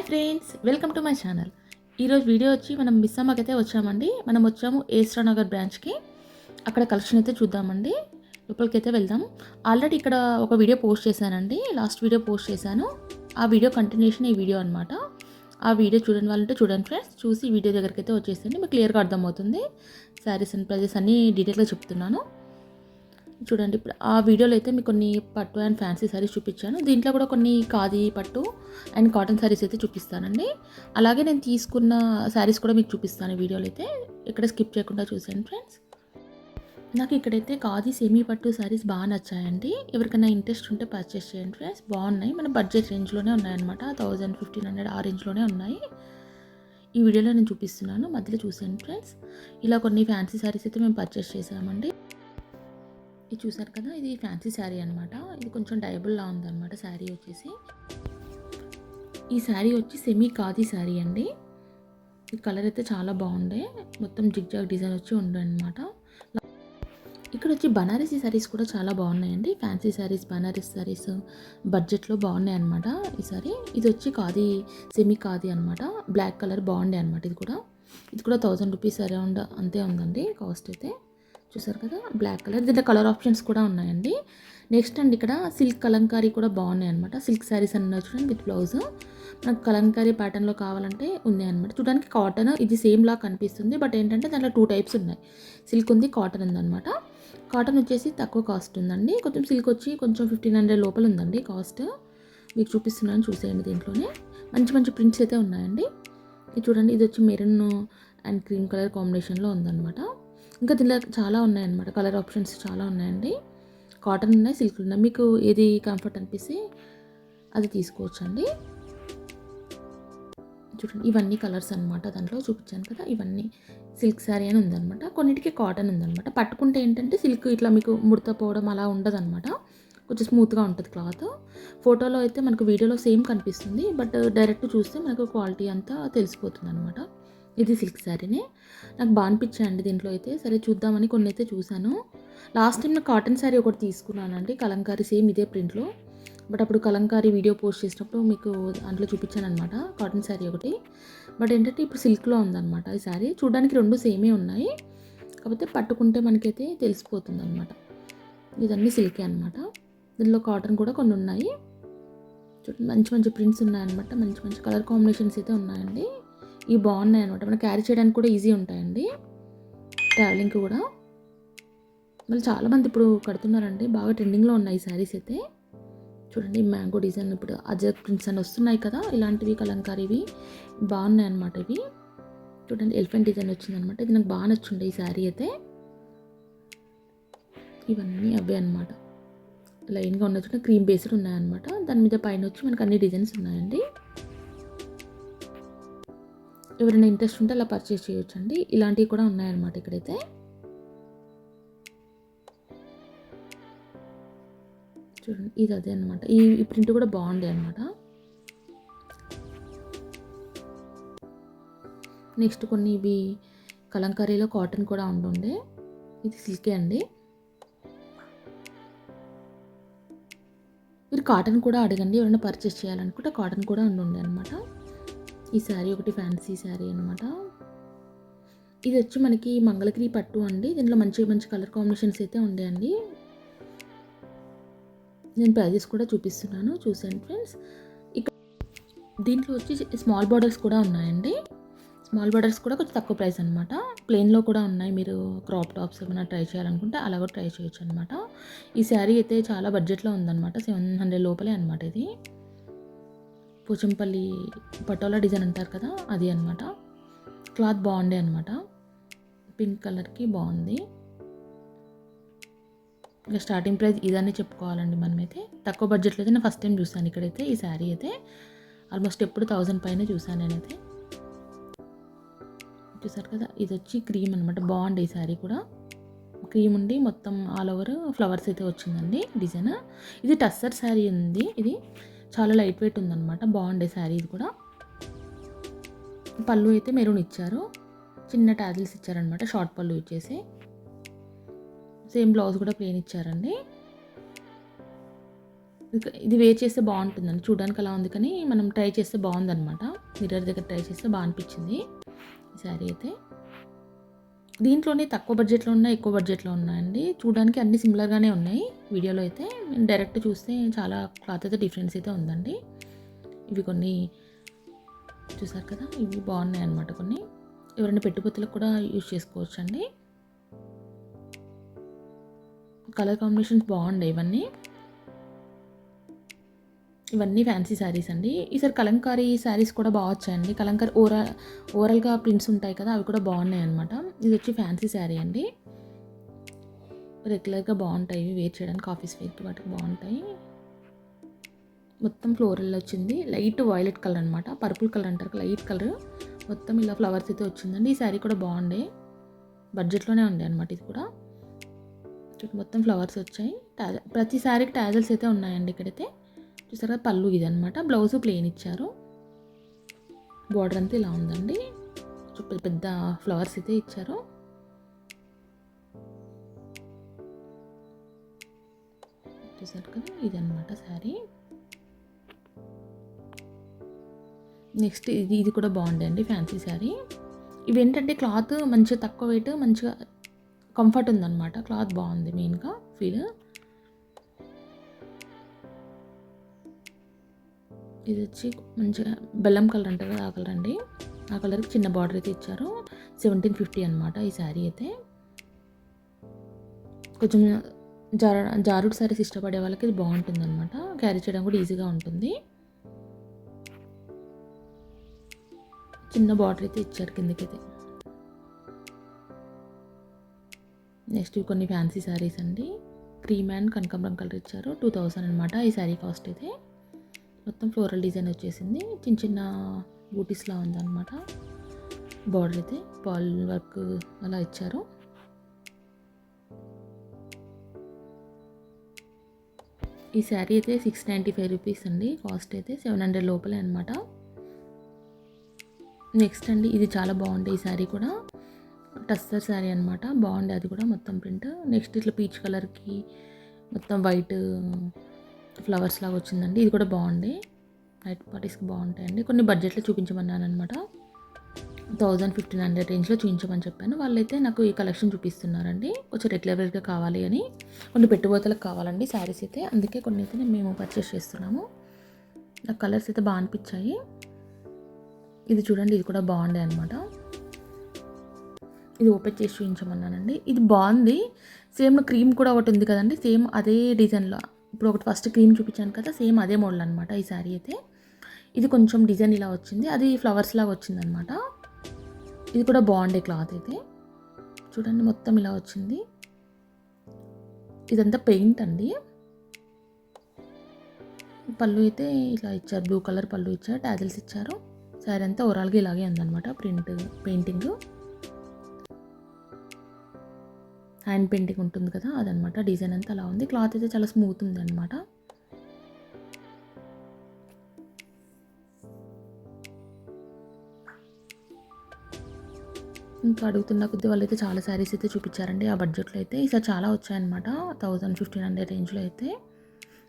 Friends, welcome to my channel. ఈరోజు video వచ్చి మనం మిస్సమ్మకి అయితే వచ్చామండి. మనం వచ్చాము ఏస్రా నగర్ బ్రాంచ్కి. అక్కడ కలెక్షన్ అయితే చూద్దామండి. లోపలికి అయితే వెళ్దాం. ఆల్రెడీ ఇక్కడ ఒక వీడియో పోస్ట్ చేశానండి. లాస్ట్ వీడియో పోస్ట్ చేశాను. ఆ వీడియో కంటిన్యూషన్ ఈ వీడియో అనమాట. ఆ వీడియో చూడని వాళ్ళంటే చూడండి ఫ్రెండ్స్. చూసి వీడియో దగ్గరికి అయితే వచ్చేసండి. మీకు క్లియర్గా అర్థమవుతుంది. శారీస్ అండ్ ప్రైజెస్ అన్నీ డీటెయిల్గా చెప్తున్నాను. చూడండి, ఇప్పుడు ఆ వీడియోలో అయితే మీకు కొన్ని పట్టు అండ్ ఫ్యాన్సీ శారీస్ చూపించాను. దీంట్లో కూడా కొన్ని ఖాదీ పట్టు అండ్ కాటన్ శారీస్ అయితే చూపిస్తానండి. అలాగే నేను తీసుకున్న శారీస్ కూడా మీకు చూపిస్తాను ఈ వీడియోలో అయితే. ఇక్కడ స్కిప్ చేయకుండా చూసాను ఫ్రెండ్స్. నాకు ఇక్కడైతే ఖాదీ సెమీ పట్టు శారీస్ బాగా నచ్చాయండి. ఎవరికైనా ఇంట్రెస్ట్ ఉంటే పర్చేస్ చేయండి ఫ్రెండ్స్. బాగున్నాయి. మన బడ్జెట్ రేంజ్లోనే ఉన్నాయన్నమాట. 1000-1500 ఆ రేంజ్లోనే ఉన్నాయి. ఈ వీడియోలో నేను చూపిస్తున్నాను, మధ్యలో చూసాను ఫ్రెండ్స్. ఇలా కొన్ని ఫ్యాన్సీ శారీస్ అయితే మేము పర్చేస్ చేసామండి. ఇది చూసారు కదా, ఇది ఫ్యాన్సీ శారీ అనమాట. ఇది కొంచెం డైబుల్లా ఉందన్నమాట శారీ వచ్చేసి. ఈ శారీ వచ్చి సెమీ ఖాదీ శారీ అండి. ఈ కలర్ అయితే చాలా బాగుండే, మొత్తం జిగ్జాగ్ డిజైన్ వచ్చి ఉండే అనమాట. ఇక్కడ వచ్చి బనారసీ శారీస్ కూడా చాలా బాగున్నాయండి. ఫ్యాన్సీ శారీస్, బనారస్ శారీస్ బడ్జెట్లో బాగున్నాయి అనమాట. ఈ సారీ ఇది వచ్చి ఖాదీ, సెమీ ఖాదీ అనమాట. బ్లాక్ కలర్ బాగుండే అనమాట. ఇది కూడా 1000 రూపీస్ అరౌండ్ అంతే ఉందండి కాస్ట్ అయితే. చూసారు కదా, బ్లాక్ కలర్. దీంట్లో కలర్ ఆప్షన్స్ కూడా ఉన్నాయండి. నెక్స్ట్ అండి, ఇక్కడ సిల్క్ కలంకారీ కూడా బాగున్నాయి అనమాట. సిల్క్ శారీస్ అన్నీ చూడండి విత్ బ్లౌజ్. నాకు కలంకారీ ప్యాటర్న్లో కావాలంటే ఉంది అనమాట. చూడడానికి కాటన్ ఇది సేమ్ లా కనిపిస్తుంది, బట్ ఏంటంటే దాంట్లో 2 టైప్స్ ఉన్నాయి. సిల్క్ ఉంది, కాటన్ ఉందన్నమాట. కాటన్ వచ్చేసి తక్కువ కాస్ట్ ఉందండి. కొంచెం సిల్క్ వచ్చి కొంచెం 1500 లోపల ఉందండి కాస్ట్. మీకు చూపిస్తున్నాను, చూసేయండి. దీంట్లోనే మంచి మంచి ప్రింట్స్ అయితే ఉన్నాయండి. ఇది చూడండి, ఇది వచ్చి మెరూన్ అండ్ క్రీమ్ కలర్ కాంబినేషన్లో ఉందన్నమాట. ఇంకా దీనిలో చాలా ఉన్నాయన్నమాట. కలర్ ఆప్షన్స్ చాలా ఉన్నాయండి. కాటన్ ఉన్నాయి, సిల్క్ ఉన్నాయి. మీకు ఏది కంఫర్ట్ అనిపిస్తే అది తీసుకోవచ్చండి. చూడండి, ఇవన్నీ కలర్స్ అనమాట. దాంట్లో చూపించాను కదా, ఇవన్నీ సిల్క్ శారీ అని ఉందన్నమాట. కొన్నిటికి కాటన్ ఉందన్నమాట. పట్టుకుంటే ఏంటంటే సిల్క్ ఇట్లా మీకు ముడత పోవడం అలా ఉండదు అనమాట. కొంచెం స్మూత్గా ఉంటుంది క్లాత్. ఫోటోలో అయితే మనకు వీడియోలో సేమ్ కనిపిస్తుంది, బట్ డైరెక్ట్ చూస్తే మనకు క్వాలిటీ అంతా తెలిసిపోతుంది అనమాట. ఇది సిల్క్ శారీనే. నాకు బాగా అనిపించాయండి దీంట్లో అయితే. సరే చూద్దామని కొన్ని అయితే చూశాను. లాస్ట్ టైం నాకు కాటన్ శారీ ఒకటి తీసుకున్నానండి, కలంకారీ సేమ్ ఇదే ప్రింట్లో. బట్ అప్పుడు కలంకారీ వీడియో పోస్ట్ చేసినప్పుడు మీకు దాంట్లో చూపించాను అనమాట, కాటన్ శారీ ఒకటి. బట్ ఏంటంటే ఇప్పుడు సిల్క్లో ఉందన్నమాట ఈ శారీ. చూడడానికి 2 సేమే ఉన్నాయి, కాకపోతే పట్టుకుంటే మనకైతే తెలిసిపోతుంది అనమాట. ఇదన్నీ సిల్కే అనమాట. దీనిలో కాటన్ కూడా కొన్ని ఉన్నాయి. చూడండి, మంచి మంచి ప్రింట్స్ ఉన్నాయన్నమాట. మంచి మంచి కలర్ కాంబినేషన్స్ అయితే ఉన్నాయండి. ఇవి బాగున్నాయి అనమాట. మనం క్యారీ చేయడానికి కూడా ఈజీ ఉంటాయండి, ట్రావెలింగ్కి కూడా. మళ్ళీ చాలామంది ఇప్పుడు కడుతున్నారండి, బాగా ట్రెండింగ్లో ఉన్నాయి ఈ శారీస్ అయితే. చూడండి, మ్యాంగో డిజైన్, ఇప్పుడు అజర్ ప్రింట్స్ అని వస్తున్నాయి కదా, ఇలాంటివి కలంకారీవి బాగున్నాయి అనమాట. ఇవి చూడండి, ఎలిఫెంట్ డిజైన్ వచ్చిందనమాట. ఇది నాకు బాగా నచ్చుండే ఈ శారీ అయితే. ఇవన్నీ అవే అనమాట. లైన్గా ఉన్న చూడండి, క్రీమ్ బేస్డ్ ఉన్నాయన్నమాట. దాని మీద పైన వచ్చి మనకు అన్ని డిజైన్స్ ఉన్నాయండి. ఎవరైనా ఇంట్రెస్ట్ ఉంటే అలా పర్చేస్ చేయొచ్చండి. ఇలాంటివి కూడా ఉన్నాయన్నమాట ఇక్కడైతే. చూడండి, ఇది అదే అనమాట. ఈ ప్రింట్ కూడా బాగుండే అనమాట. నెక్స్ట్ కొన్ని ఇవి కలంకారీలో కాటన్ కూడా ఉండే. ఇది సిల్కే అండి. మీరు కాటన్ కూడా అడగండి, ఎవరైనా పర్చేస్ చేయాలనుకుంటే కాటన్ కూడా ఉండే అనమాట. ఈ శారీ ఒకటి ఫ్యాన్సీ శారీ అనమాట. ఇది వచ్చి మనకి మంగళగిరి పట్టు అండి. దీంట్లో మంచి మంచి కలర్ కాంబినేషన్స్ అయితే ఉండేయండి. నేను ప్రైజెస్ కూడా చూపిస్తున్నాను, చూసాను ఫ్రెండ్స్. ఇక్కడ దీంట్లో వచ్చి స్మాల్ బార్డర్స్ కూడా ఉన్నాయండి. స్మాల్ బార్డర్స్ కూడా కొంచెం తక్కువ ప్రైస్ అనమాట. ప్లెయిన్లో కూడా ఉన్నాయి. మీరు క్రాప్ టాప్స్ ఏమైనా ట్రై చేయాలనుకుంటే అలా కూడా ట్రై చేయొచ్చు అనమాట. ఈ శారీ అయితే చాలా బడ్జెట్లో ఉందన్నమాట. 700 లోపలే అనమాట. ఇది పోచంపల్లి పటోలా డిజైన్ అంటారు కదా, అది అనమాట. క్లాత్ బాగుండే అనమాట. పింక్ కలర్కి బాగుంది. ఇంకా స్టార్టింగ్ ప్రైస్ ఇదన్నీ చెప్పుకోవాలండి మనమైతే. తక్కువ బడ్జెట్లో అయితే నేను ఫస్ట్ టైం చూసాను ఇక్కడైతే. ఈ శారీ అయితే ఆల్మోస్ట్ ఎప్పుడు 1000 పైన చూసాను నేనైతే. చూసారు కదా, ఇది వచ్చి క్రీమ్ అనమాట. బాగుంది ఈ శారీ కూడా. క్రీమ్ ఉండి మొత్తం ఆల్ ఓవర్ ఫ్లవర్స్ అయితే వచ్చిందండి డిజైన్. ఇది టస్సర్ శారీ ఉంది. ఇది చాలా లైట్ వెయిట్ ఉందన్నమాట. బాగుండే శారీ ఇది కూడా. పళ్ళు అయితే మెరూన్ ఇచ్చారు, చిన్న టాజిల్స్ ఇచ్చారనమాట. షార్ట్ పళ్ళు ఇచ్చేసి సేమ్ బ్లౌజ్ కూడా ప్లెయిన్ ఇచ్చారండి. ఇది వేర్ చేస్తే బాగుంటుందండి. చూడడానికి అలా ఉంది కానీ మనం ట్రై చేస్తే బాగుందనమాట. మిర్రర్ దగ్గర ట్రై చేస్తే బాగా అనిపించింది ఈ శారీ అయితే. దీంట్లోనే తక్కువ బడ్జెట్‌లో ఉన్నాయి, ఎక్కువ బడ్జెట్‌లో ఉన్నాయండి. చూడడానికి అన్నీ సిమిలర్‌గానే ఉన్నాయి వీడియోలో అయితే. నేను డైరెక్ట్ చూస్తే చాలా క్లాత్ అయితే డిఫరెన్స్ అయితే ఉందండి. ఇవి కొన్ని చూసారు కదా! ఇవి బాగున్నాయన్నమాట కొన్ని. ఎవరైనా పెట్టుబడులకు కూడా యూజ్ చేసుకోవచ్చండి. కలర్ కాంబినేషన్స్ బాగున్నాయి ఇవన్నీ. ఇవన్నీ ఫ్యాన్సీ శారీస్ అండి. ఈసారి కలంకారీ శారీస్ కూడా బాగా వచ్చాయండి. కలంకారీ ఓవరాల్‌గా ప్రింట్స్ ఉంటాయి కదా! అవి కూడా బాగున్నాయన్నమాట. ఇది వచ్చి ఫ్యాన్సీ శారీ అండి. రెగ్యులర్‌గా బాగుంటాయి ఇవి వేర్ చేయడానికి ఆఫీస్ వేర్‌కి వాటికి బాగుంటాయి. మొత్తం ఫ్లోరల్ వచ్చింది. లైట్ వైలెట్ కలర్ అనమాట. పర్పుల్ కలర్ అంటారు, లైట్ కలర్. మొత్తం ఇలా ఫ్లవర్స్ అయితే వచ్చిందండి. ఈ శారీ కూడా బాగుండే, బడ్జెట్లోనే ఉండే అనమాట ఇది కూడా. మొత్తం ఫ్లవర్స్ వచ్చాయి. ప్రతి శారీకి టాజల్స్ అయితే ఉన్నాయండి ఇక్కడైతే. చూసారా పళ్ళు ఇది అనమాట. బ్లౌజ్ ప్లెయిన్ ఇచ్చారు. బార్డర్ అంతా ఇలా ఉందండి. పెద్ద పెద్ద ఫ్లవర్స్ అయితే ఇచ్చారు. చూసారు కదా, ఇది అనమాట శారీ. నెక్స్ట్ ఇది కూడా బాగుండే అండి ఫ్యాన్సీ శారీ. ఇవి ఏంటంటే క్లాత్ మంచిగా తక్కువ వెయిట్, మంచిగా కంఫర్ట్ ఉందన్నమాట. క్లాత్ బాగుంది మెయిన్గా ఫీల్. ఇది వచ్చి మంచిగా బెల్లం కలర్ అంటారు కదా, ఆ కలర్ అండి. ఆ కలర్కి చిన్న బార్డర్ అయితే ఇచ్చారు. 1750 అనమాట ఈ శారీ అయితే. కొంచెం జారుడు శారీస్ ఇష్టపడే వాళ్ళకి ఇది బాగుంటుంది అనమాట. క్యారీ చేయడం కూడా ఈజీగా ఉంటుంది. చిన్న బార్డర్ అయితే ఇచ్చారు కిందకైతే. నెక్స్ట్ కొన్ని ఫ్యాన్సీ శారీస్ అండి. క్రీమ్ అండ్ కనకాంబరం కలర్ ఇచ్చారు. 2000 అనమాట ఈ శారీ కాస్ట్ అయితే. మొత్తం ఫ్లోరల్ డిజైన్ వచ్చేసింది. చిన్న చిన్న బూటీస్లా ఉందన్నమాట. బార్డర్ అయితే పాల్ వర్క్ అలా ఇచ్చారు. ఈ శారీ అయితే 695 రూపీస్ అండి కాస్ట్ అయితే. 700 లోపలే అనమాట. నెక్స్ట్ అండి, ఇది చాలా బాగుండే ఈ శారీ కూడా. టస్సర్ శారీ అనమాట. బాగుండే అది కూడా మొత్తం ప్రింట్. నెక్స్ట్ ఇట్లా పీచ్ కలర్కి మొత్తం వైట్ ఫ్లవర్స్ లాగా వచ్చిందండి. ఇది కూడా బాగుంది. నైట్ పార్టీస్కి బాగుంటాయండి. కొన్ని బడ్జెట్లో చూపించమన్నాను అనమాట. 1500 రేంజ్లో చూపించమని చెప్పాను. వాళ్ళైతే నాకు ఈ కలెక్షన్ చూపిస్తున్నారండి. కొంచెం రెగ్యులర్గా కావాలి అని. కొన్ని పెట్టుబడులకు కావాలండి శారీస్ అయితే. అందుకే కొన్ని అయితే మేము పర్చేస్ చేస్తున్నాము. నాకు కలర్స్ అయితే బాగా అనిపించాయి. ఇది చూడండి, ఇది కూడా బాగుండే అనమాట. ఇది ఓపెన్ చేసి చూపించమన్నానండి. ఇది బాగుంది. సేమ్ క్రీమ్ కూడా ఒకటి ఉంది కదండి, సేమ్ అదే డిజైన్లో. ఇప్పుడు ఒకటి ఫస్ట్ క్రీమ్ చూపించాను కదా, సేమ్ అదే మోడల్ అనమాట ఈ శారీ అయితే. ఇది కొంచెం డిజైన్ ఇలా వచ్చింది, అది ఫ్లవర్స్ లాగా వచ్చింది అనమాట. ఇది కూడా బాగుండే క్లాత్ అయితే. చూడండి మొత్తం ఇలా వచ్చింది. ఇదంతా పెయింట్ అండి. పళ్ళు అయితే ఇలా ఇచ్చారు, బ్లూ కలర్ పళ్ళు ఇచ్చారు, టాజిల్స్ ఇచ్చారు. శారీ అంతా ఓవరాల్గా ఇలాగే ఉందన్నమాట. ప్రింట్ పెయింటింగ్, హ్యాండ్ పెయింటింగ్ ఉంటుంది కదా అదనమాట. డిజైన్ అంతా అలా ఉంది. క్లాత్ అయితే చాలా స్మూత్ ఉంది అనమాట. ఇంకా అడుగుతున్న కొద్ది వాళ్ళైతే చాలా శారీస్ అయితే చూపించారండి ఆ బడ్జెట్లో అయితే. ఈసారి చాలా వచ్చాయన్నమాట. 1500 రేంజ్లో అయితే.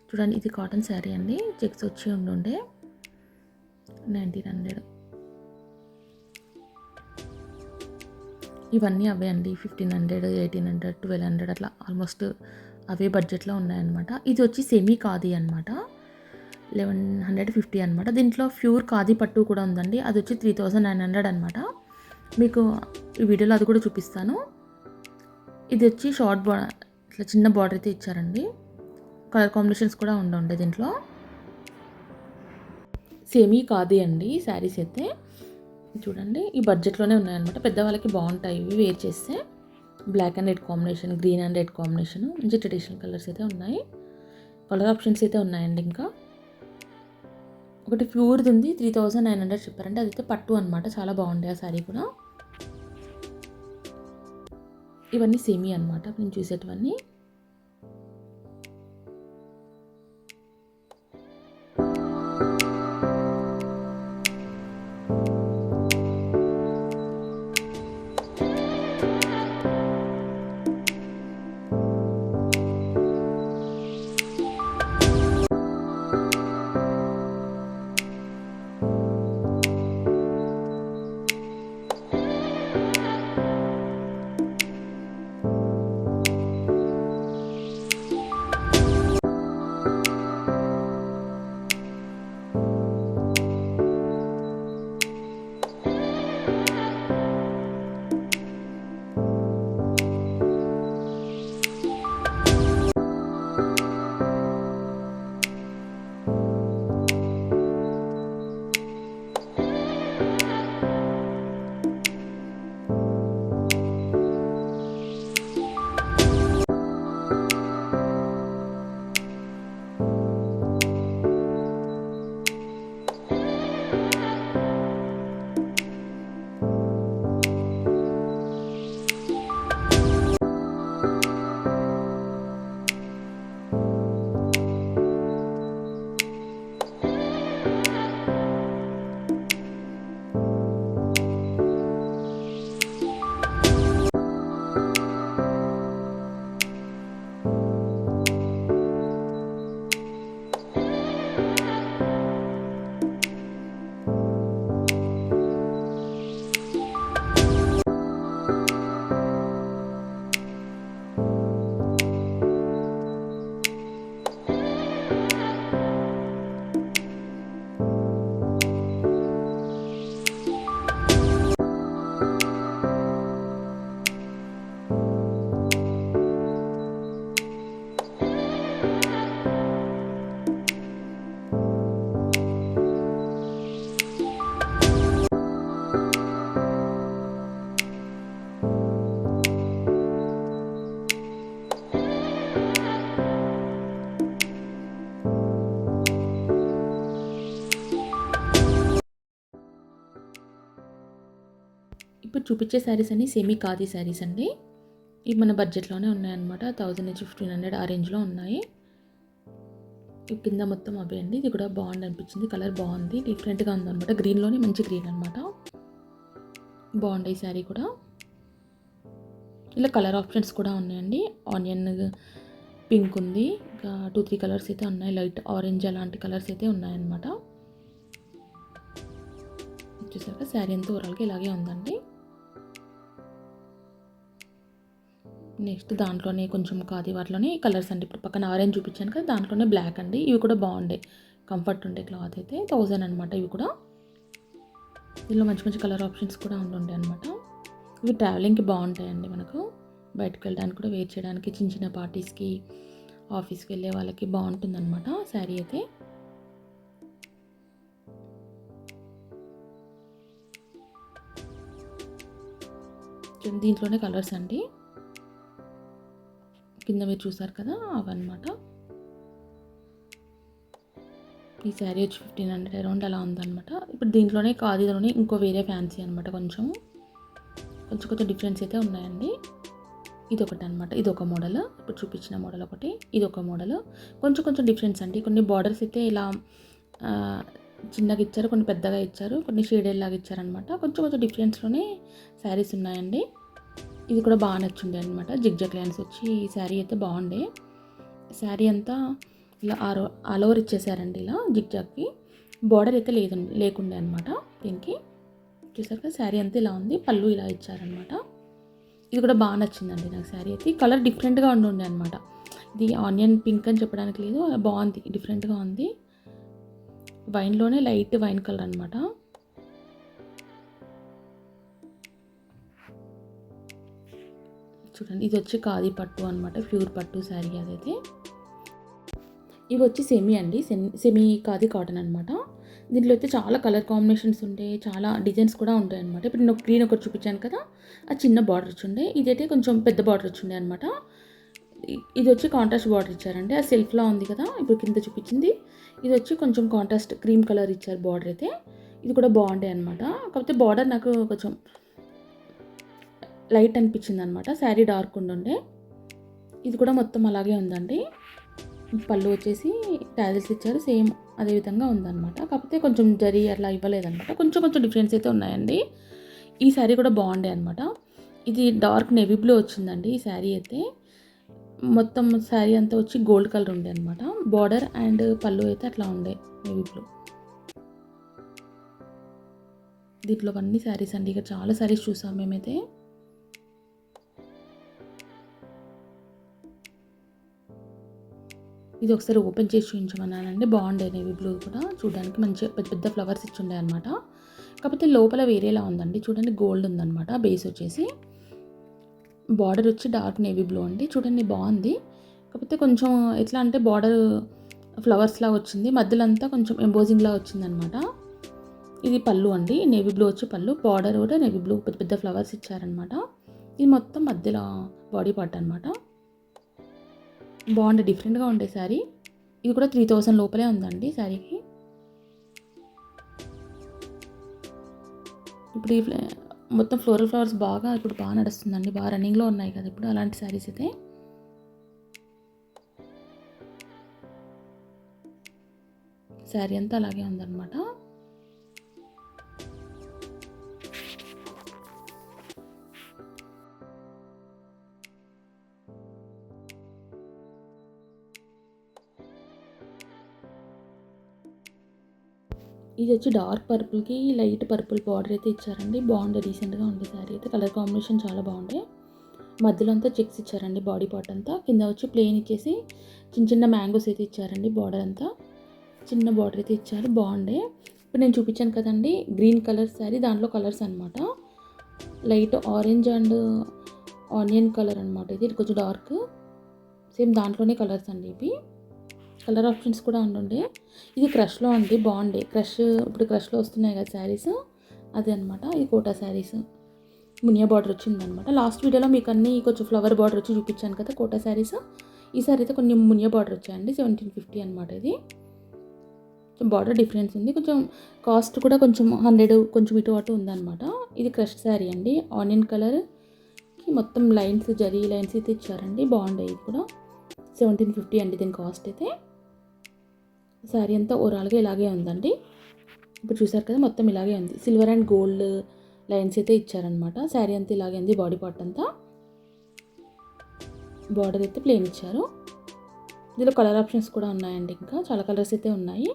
చూడండి, ఇది కాటన్ శారీ అండి. చెక్స్ వచ్చి ఉండే 1900. ఇవన్నీ అవే అండి. 1500, 1800, 1200 అట్లా ఆల్మోస్ట్ అవే బడ్జెట్లో ఉన్నాయన్నమాట. ఇది వచ్చి సెమీ ఖాదీ అనమాట. 1150 అనమాట. దీంట్లో ప్యూర్ ఖాదీ పట్టు కూడా ఉందండి. అది వచ్చి 3900 అనమాట. మీకు ఈ వీడియోలో అది కూడా చూపిస్తాను. ఇది వచ్చి షార్ట్ బార్డర్, ఇట్లా చిన్న బార్డర్ అయితే ఇచ్చారండి. కలర్ కాంబినేషన్స్ కూడా ఉండే దీంట్లో. సెమీ ఖాదీ అండి శారీస్ అయితే. చూడండి, ఈ బడ్జెట్లోనే ఉన్నాయన్నమాట. పెద్దవాళ్ళకి బాగుంటాయి ఇవి వేర్ చేస్తే. Black and red combination, green and red combination, మంచి ట్రెడిషనల్ కలర్స్ అయితే ఉన్నాయి. కలర్ ఆప్షన్స్ అయితే ఉన్నాయండి. ఇంకా ఒకటి ప్యూర్ది ఉంది, 3900 చెప్పారంటే అదైతే పట్టు అనమాట. చాలా బాగుండే ఆ శారీ కూడా. ఇవన్నీ సేమీ అనమాట నేను చూసేటివన్నీ. ఇప్పుడు చూపించే శారీస్ అన్ని సెమీ ఖాదీ శారీస్ అండి. ఇవి మన బడ్జెట్లోనే ఉన్నాయన్నమాట. 1000 నుంచి 1500 ఆ రేంజ్లో ఉన్నాయి. ఇవి కింద మొత్తం అవే అండి. ఇది కూడా బాగుంది అనిపించింది, కలర్ బాగుంది, డిఫరెంట్గా ఉందన్నమాట. గ్రీన్లోనే మంచి గ్రీన్ అనమాట. బాగుంది ఈ శారీ కూడా. ఇలా కలర్ ఆప్షన్స్ కూడా ఉన్నాయండి. ఆనియన్ పింక్ ఉంది, ఇంకా 2-3 కలర్స్ అయితే ఉన్నాయి. లైట్ ఆరెంజ్ అలాంటి కలర్స్ అయితే ఉన్నాయన్నమాట. చూసాక శారీ అంతా ఓవరాల్గా ఇలాగే ఉందండి. నెక్స్ట్ దాంట్లోనే కొంచెం ఖాదీ వాటిలోనే కలర్స్ అండి. ఇప్పుడు పక్కన ఆరెంజ్ చూపించాను కదా, దాంట్లోనే బ్లాక్ అండి. ఇవి కూడా బాగుండే, కంఫర్ట్ ఉండే క్లాత్ అయితే 1000 అనమాట. ఇవి కూడా దీనిలో మంచి మంచి కలర్ ఆప్షన్స్ కూడా ఉండే అనమాట. ఇవి ట్రావెలింగ్కి బాగుంటాయండి, మనకు బయటకు వెళ్ళడానికి కూడా వేర్ చేయడానికి, చిన్న చిన్న పార్టీస్కి, ఆఫీస్కి వెళ్ళే వాళ్ళకి బాగుంటుంది అనమాట శారీ అయితే. దీంట్లోనే కలర్స్ అండి, కింద మీరు చూసారు కదా అవన్నమాట. ఈ శారీ వచ్చి 1500 అరౌండ్ అలా ఉందన్నమాట. ఇప్పుడు దీంట్లోనే ఖాదీలోనే ఇంకో వేరే ఫ్యాన్సీ అనమాట. కొంచెం డిఫరెన్స్ అయితే ఉన్నాయండి. ఇది ఒకటి అనమాట, ఇది ఒక మోడల్, ఇప్పుడు చూపించిన మోడల్ ఒకటి, ఇది ఒక మోడల్. కొంచెం డిఫరెన్స్ అండి. కొన్ని బార్డర్స్ అయితే ఇలా చిన్నగా ఇచ్చారు, కొన్ని పెద్దగా ఇచ్చారు, కొన్ని షేడెడ్ లాగా ఇచ్చారనమాట. కొంచెం డిఫరెన్స్లోనే శారీస్ ఉన్నాయండి. ఇది కూడా బాగా నచ్చింది అనమాట. జిగ్జాగ్ లైన్స్ వచ్చి ఈ శారీ అయితే బాగుండే. శారీ అంతా ఇలా ఆల్ ఓవర్ ఇచ్చేసారండి, ఇలా జిగ్జాగ్కి. బార్డర్ అయితే లేకుండే అనమాట దీనికి. చూసారు కదా శారీ అంతా ఇలా ఉంది, పళ్ళు ఇలా ఇచ్చారనమాట. ఇది కూడా బాగా నచ్చిందండి నాకు శారీ అయితే. కలర్ డిఫరెంట్గా ఉండే అనమాట. ఇది ఆనియన్ పింక్ అని చెప్పడానికి లేదు, బాగుంది, డిఫరెంట్గా ఉంది. వైన్లోనే లైట్ వైన్ కలర్ అనమాట. చూడండి, ఇది వచ్చి ఖాదీ పట్టు అనమాట, ప్యూర్ పట్టు శారీ అదైతే. ఇవి వచ్చి సెమీ అండి, సెమీ ఖాదీ కాటన్ అనమాట. దీంట్లో అయితే చాలా కలర్ కాంబినేషన్స్ ఉంటాయి, చాలా డిజైన్స్ కూడా ఉంటాయి అనమాట. ఇప్పుడు నేను గ్రీన్ ఒకటి చూపించాను కదా, ఆ చిన్న బార్డర్ వచ్చిండే. ఇదైతే కొంచెం పెద్ద బార్డర్ వచ్చిండే అనమాట. ఇది వచ్చి కాంట్రాస్ట్ బార్డర్ ఇచ్చారండి, ఆ సెల్ఫ్లా ఉంది కదా ఇప్పుడు కింద చూపించింది. ఇది వచ్చి కొంచెం కాంట్రాస్ట్ క్రీమ్ కలర్ ఇచ్చారు బార్డర్ అయితే. ఇది కూడా బాగుండే అనమాట. కాకపోతే బార్డర్ నాకు కొంచెం లైట్ అనిపించింది అనమాట, శారీ డార్క్ ఉండే. ఇది కూడా మొత్తం అలాగే ఉందండి. పళ్ళు వచ్చేసి టాజిల్స్ ఇచ్చారు, సేమ్ అదే విధంగా ఉందన్నమాట. కాకపోతే కొంచెం జరీ అట్లా ఇవ్వలేదన్నమాట. కొంచెం డిఫరెన్స్ అయితే ఉన్నాయండి. ఈ శారీ కూడా బాగుండే అనమాట. ఇది డార్క్ నేవీ బ్లూ వచ్చిందండి ఈ శారీ అయితే. మొత్తం శారీ అంతా వచ్చి గోల్డ్ కలర్ ఉండే అనమాట. బార్డర్ అండ్ పళ్ళు అయితే అట్లా ఉండే నేవీ బ్లూ. దీంట్లో అన్ని శారీస్ అండి, ఇక చాలా శారీస్ చూసాం మేమైతే. ఇది ఒకసారి ఓపెన్ చేసి చూపించమన్నానండి, బాగుండే నేవీ బ్లూ కూడా. చూడడానికి మంచిగా పెద్ద ఫ్లవర్స్ ఇచ్చిండే అనమాట. కాకపోతే లోపల వేరేలా ఉందండి. చూడండి, గోల్డ్ ఉందన్నమాట బేస్ వచ్చేసి. బార్డర్ వచ్చి డార్క్ నేవీ బ్లూ అండి. చూడండి బాగుంది. కాకపోతే కొంచెం ఎట్లా అంటే బార్డర్ ఫ్లవర్స్లా వచ్చింది, మధ్యలో అంతా కొంచెం ఎంబోజింగ్లా వచ్చిందనమాట. ఇది పళ్ళు అండి, నేవీ బ్లూ వచ్చి పళ్ళు. బార్డర్ కూడా నేవీ బ్లూ పెద్ద ఫ్లవర్స్ ఇచ్చారనమాట. ఇది మొత్తం మధ్యలో బాడీ పార్ట్ అనమాట. బాగుండే, డిఫరెంట్గా ఉండే శారీ. ఇది కూడా 3000 లోపలే ఉందండి శారీకి. ఇప్పుడు ఈ మొత్తం ఫ్లోరల్ ఫ్లవర్స్ ఇప్పుడు బాగా నడుస్తుందండి, బాగా రన్నింగ్లో ఉన్నాయి కదా ఇప్పుడు అలాంటి శారీస్ అయితే. శారీ అంతా అలాగే ఉందన్నమాట. ఇది వచ్చి డార్క్ పర్పుల్కి లైట్ పర్పుల్ బార్డర్ అయితే ఇచ్చారండి. బాగుండే, డీసెంట్గా ఉండే శారీ అయితే. కలర్ కాంబినేషన్ చాలా బాగుండే. మధ్యలో అంతా చెక్స్ ఇచ్చారండి బాడీ పార్ట్ అంతా. కింద వచ్చి ప్లెయిన్ ఇచ్చేసి చిన్న మ్యాంగోస్ అయితే ఇచ్చారండి. బార్డర్ అంతా చిన్న బార్డర్ అయితే ఇచ్చారు, బాగుండే. ఇప్పుడు నేను చూపించాను కదండి గ్రీన్ కలర్ శారీ, దాంట్లో కలర్స్ అనమాట. Light orange and onion colour అనమాట. ఇది కొంచెం డార్క్, సేమ్ దాంట్లోనే కలర్స్ అండి ఇవి. కలర్ ఆప్షన్స్ కూడా ఉండే. ఇది క్రష్లో అండి, బాగుండే. ఇప్పుడు క్రష్లో వస్తున్నాయి కదా శారీస్, అదే అనమాట. ఇది కోటా శారీస్, మునియా బార్డర్ వచ్చిందనమాట. లాస్ట్ వీడియోలో మీకు అన్ని కొంచెం ఫ్లవర్ బార్డర్ వచ్చి చూపించాను కదా కోటా శారీస్. ఈసారి అయితే కొన్ని మునియా బార్డర్ వచ్చాయండి. 1750 అనమాట ఇది. బార్డర్ డిఫరెన్స్ ఉంది, కొంచెం కాస్ట్ కూడా కొంచెం 100 కొంచెం ఇటు అటు ఉందన్నమాట. ఇది క్రష్ శారీ అండి, ఆనియన్ కలర్కి మొత్తం లైన్స్, జరీ లైన్స్ అయితే ఇచ్చారండి. బాగుండే ఇది కూడా 1750 అండి దీని కాస్ట్ అయితే. శారీ అంతా ఓవరాల్గా ఇలాగే ఉందండి. ఇప్పుడు చూసారు కదా, మొత్తం ఇలాగే ఉంది. సిల్వర్ అండ్ గోల్డ్ లైన్స్ అయితే ఇచ్చారనమాట. శారీ అంతా ఇలాగే ఉంది. బాడీ పార్ట్ అంతా బార్డర్ అయితే ప్లెయిన్ ఇచ్చారు. ఇందులో కలర్ ఆప్షన్స్ కూడా ఉన్నాయండి, ఇంకా చాలా కలర్స్ అయితే ఉన్నాయి.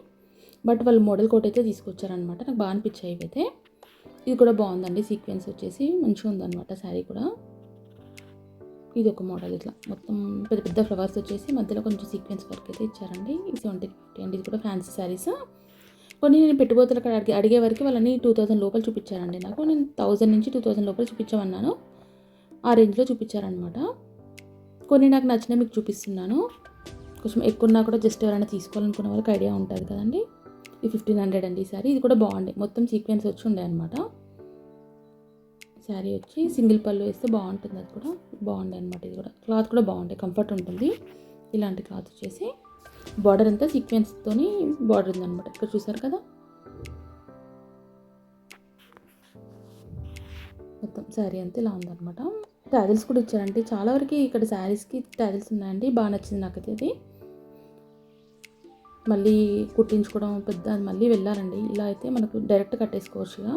బట్ వాళ్ళు మోడల్ కోట్ అయితే తీసుకొచ్చారనమాట. నాకు బాగా అనిపించాయి ఇవైతే. ఇది కూడా బాగుందండి, సీక్వెన్స్ వచ్చేసి మంచిగా ఉందన్నమాట శారీ కూడా. ఇది ఒక మోడల్, ఇట్లా మొత్తం పెద్ద పెద్ద ఫ్లవర్స్ వచ్చేసి మధ్యలో కొంచెం సీక్వెన్స్ వర్క్ అయితే ఇచ్చారండి. ఇది 1750 అండి. ఇది కూడా ఫ్యాన్సీ శారీస్. కొన్ని నేను పెట్టుబోతులకు అడిగే వరకు వాళ్ళని 2000 లోపల చూపించారండి నాకు. నేను 1000 నుంచి 2000 లోపల చూపించమన్నాను, ఆ రేంజ్లో చూపించారనమాట. కొన్ని నాకు నచ్చినవి మీకు చూపిస్తున్నాను. కొంచెం ఎక్కువ ఉన్నా కూడా జస్ట్ ఎవరైనా తీసుకోవాలనుకున్న వాళ్ళకి ఐడియా ఉంటుంది కదండి. ఇది 1500 అండి ఈ శారీ. ఇది కూడా బాగుండే, మొత్తం సీక్వెన్స్ వచ్చి ఉండే అనమాట. శారీ వచ్చి సింగిల్ పళ్ళు వేస్తే బాగుంటుంది, అది కూడా బాగుండే అనమాట. ఇది కూడా క్లాత్ కూడా బాగుండే, కంఫర్ట్ ఉంటుంది. ఇలాంటి క్లాత్ వచ్చేసి బార్డర్ అంతా సీక్వెన్స్తోని బార్డర్ ఉందన్నమాట. ఇక్కడ చూసారు కదా, మొత్తం శారీ అంతా ఇలా ఉందన్నమాట. ట్యాజిల్స్ కూడా ఇచ్చారంటే చాలా వరకు ఇక్కడ శారీస్కి ట్యాజిల్స్ ఉన్నాయండి. బాగా నచ్చింది నాకైతే ఇది. మళ్ళీ కుట్టించుకోవడం పెద్ద మళ్ళీ వెళ్ళాలండి. ఇలా అయితే మనకు డైరెక్ట్ కట్టేసుకోవచ్చుగా.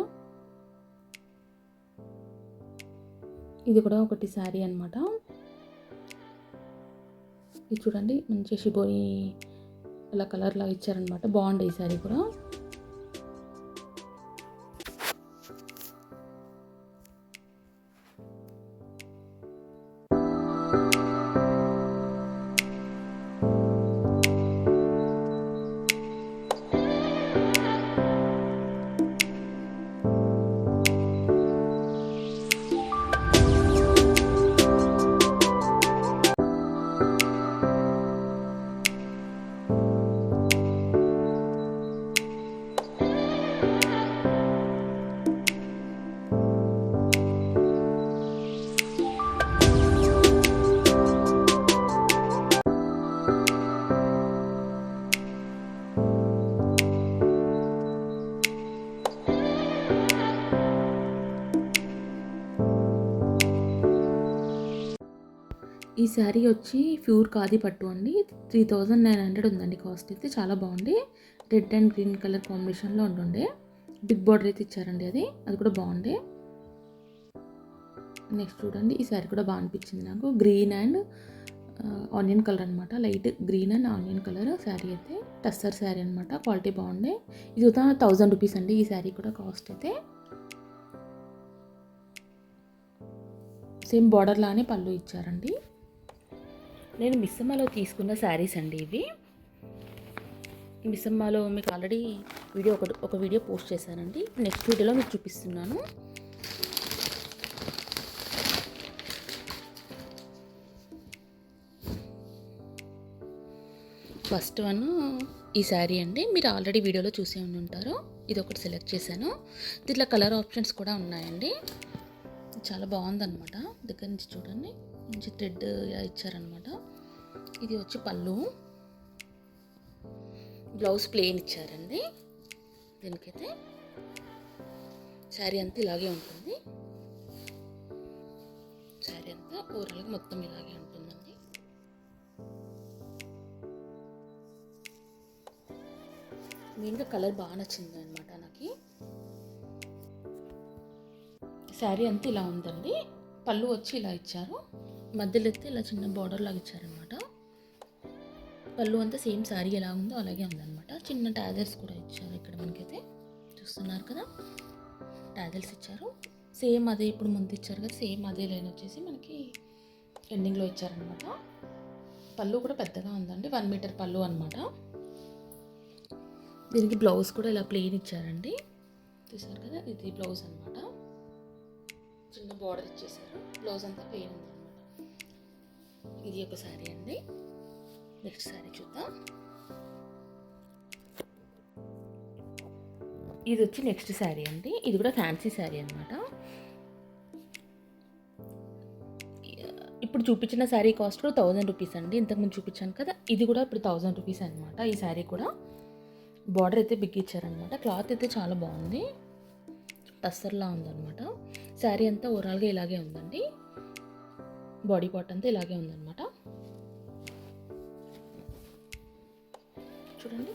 ఇది కూడా ఒకటి శారీ అనమాట. ఇది చూడండి, మంచి షిబోని అలా కలర్ లాగా ఇచ్చారనమాట. బాగుండే ఈ శారీ కూడా. ఈ శారీ వచ్చి ప్యూర్ ఖాదీ పట్టు అండి. 3900 ఉందండి కాస్ట్ అయితే. చాలా బాగుంది. రెడ్ అండ్ గ్రీన్ కలర్ కాంబినేషన్లో ఉంటుండే. బిగ్ బార్డర్ అయితే ఇచ్చారండి, అది కూడా బాగుండే. నెక్స్ట్ చూడండి, ఈ శారీ కూడా బాగా అనిపించింది నాకు. గ్రీన్ అండ్ ఆనియన్ కలర్ అనమాట. Light green and onion colour sari అయితే. టస్సర్ శారీ అనమాట. క్వాలిటీ బాగుండే. ఇది కూడా 1000 రూపీస్ అండి ఈ శారీ కూడా కాస్ట్ అయితే. సేమ్ బార్డర్ లానే పళ్ళు ఇచ్చారండి. నేను మిస్సమ్మలో తీసుకున్న శారీస్ అండి ఇవి. మిస్సమ్మలో మీకు ఆల్రెడీ ఒక వీడియో పోస్ట్ చేశానండి. నెక్స్ట్ వీడియోలో మీకు చూపిస్తున్నాను. ఫస్ట్ వన్ ఈ శారీ అండి. మీరు ఆల్రెడీ వీడియోలో చూసే ఉంటారు. ఇది ఒకటి సెలెక్ట్ చేశాను. దీంట్లో కలర్ ఆప్షన్స్ కూడా ఉన్నాయండి. చాలా బాగుందన్నమాట. దగ్గర నుంచి చూడండి, మంచి థ్రెడ్ ఇచ్చారనమాట. ఇది వచ్చి పళ్ళు, బ్లౌజ్ ప్లెయిన్ ఇచ్చారండి. దీనికైతే శారీ అంతా ఇలాగే ఉంటుంది. శారీ అంతా ఓవరాల్గా మొత్తం ఇలాగే ఉంటుందండి. మెయిన్గా కలర్ బాగా నచ్చింది అనమాట నాకు. శారీ అంతా ఇలా ఉందండి. పళ్ళు వచ్చి ఇలా ఇచ్చారు. మధ్యలో అయితే ఇలా చిన్న బార్డర్ లాగా ఇచ్చారనమాట. పళ్ళు అంతా సేమ్ శారీ ఎలా ఉందో అలాగే ఉందన్నమాట. చిన్న టాజర్స్ కూడా ఇచ్చారు ఇక్కడ మనకైతే. చూస్తున్నారు కదా, టాజర్స్ ఇచ్చారు. సేమ్ అదే ఇప్పుడు ముందు ఇచ్చారు కదా, సేమ్ అదే లైన్ వచ్చేసి మనకి ఎండింగ్లో ఇచ్చారనమాట. పళ్ళు కూడా పెద్దగా ఉందండి. 1 మీటర్ పళ్ళు అనమాట. దీనికి బ్లౌజ్ కూడా ఇలా ప్లెయిన్ ఇచ్చారండి. చూసారు కదా, ఇది బ్లౌజ్ అనమాట. చిన్న బార్డర్ ఇచ్చేసారు. బ్లౌజ్ అంతా ప్లెయిన్ ఉందన్నమాట. ఇది ఒక శారీ అండి. నెక్స్ట్ శారీ చూద్దాం. ఇది వచ్చి నెక్స్ట్ శారీ అండి. ఇది కూడా ఫ్యాన్సీ శారీ అనమాట. ఇప్పుడు చూపించిన శారీ కాస్ట్ కూడా 1000 రూపీస్ అండి. ఇంతకుముందు చూపించాను కదా, ఇది కూడా ఇప్పుడు 1000 రూపీస్ అనమాట. ఈ శారీ కూడా బార్డర్ అయితే బిగ్ ఇచ్చారనమాట. క్లాత్ అయితే చాలా బాగుంది, టస్సర్లా ఉందన్నమాట. శారీ అంతా ఓవరాల్గా ఇలాగే ఉందండి. బాడీ పార్ట్ అంతా ఇలాగే ఉందన్నమాట. చూడండి,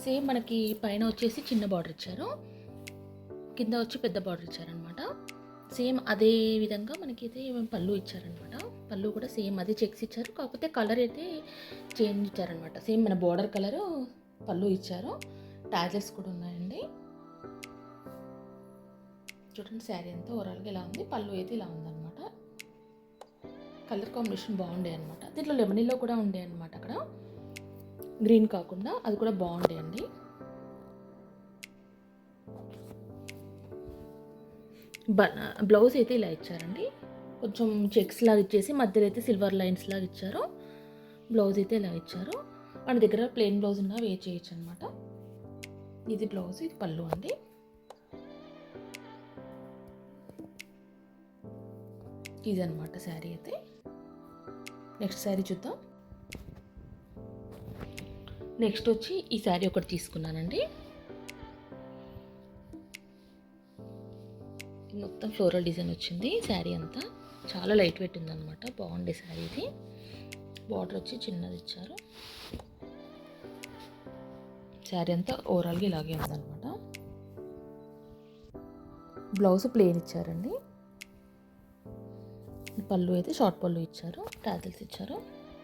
సేమ్ మనకి పైన వచ్చేసి చిన్న బార్డర్ ఇచ్చారు, కింద వచ్చి పెద్ద బార్డర్ ఇచ్చారనమాట. సేమ్ అదే విధంగా మనకైతే పళ్ళు ఇచ్చారనమాట. పళ్ళు కూడా సేమ్ అదే చెక్స్ ఇచ్చారు, కాకపోతే కలర్ అయితే చేంజ్ ఇచ్చారనమాట. సేమ్ మన బార్డర్ కలరు పళ్ళు ఇచ్చారు. టాజెస్ కూడా ఉన్నాయండి. చూడండి, శారీ అంతా ఓవరాల్గా ఇలా ఉంది, పళ్ళు అయితే ఇలా ఉందన్నమాట. కలర్ కాంబినేషన్ బాగుండే అనమాట. దీంట్లో లెమనీలో కూడా ఉండే అనమాట, అక్కడ గ్రీన్ కాకుండా అది కూడా బాగుండే అండి. బ్లౌజ్ అయితే ఇలా ఇచ్చారండి, కొంచెం చెక్స్ లాగా ఇచ్చేసి మధ్యలో అయితే సిల్వర్ లైన్స్ లాగా ఇచ్చారు. బ్లౌజ్ అయితే ఇలా ఇచ్చారు. మన దగ్గర ప్లెయిన్ బ్లౌజ్ ఉన్నా వేర్ చేయొచ్చు అనమాట. ఇది బ్లౌజ్, ఇది పళ్ళు అండి. ఇది అనమాట శారీ అయితే. నెక్స్ట్ శారీ చూద్దాం. నెక్స్ట్ వచ్చి ఈ శారీ ఒకటి తీసుకున్నానండి. మొత్తం ఫ్లోరల్ డిజైన్ వచ్చింది శారీ అంతా, చాలా లైట్ వెయిట్ ఉందన్నమాట. బాగుండే శారీ ఇది. బార్డర్ వచ్చి చిన్నది ఇచ్చారు. శారీ అంతా ఓవరాల్గా ఇలాగే ఉందన్నమాట. బ్లౌజ్ ప్లెయిన్ ఇచ్చారండి. పళ్ళు అయితే షార్ట్ పళ్ళు ఇచ్చారు, టాజిల్స్ ఇచ్చారు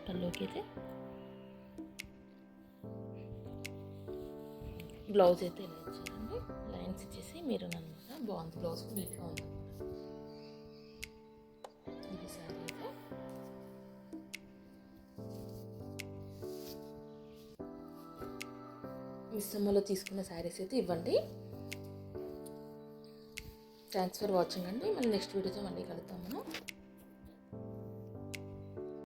పళ్ళుకి అయితే. బ్లౌజ్ అయితే ఇలా ఇచ్చారండి, లైన్స్ ఇచ్చేసి మెరూన్ అనమాట. బాగుంది, బ్లౌజ్ నీట్గా ఉంది. ఇది శారీ అయితే. మిస్సమ్మలో తీసుకున్న శారీస్ అయితే ఇవ్వండి. థ్యాంక్స్ ఫర్ వాచింగ్ అండి. మళ్ళీ నెక్స్ట్ వీడియోతో మళ్ళీ కలుద్దాం మనం.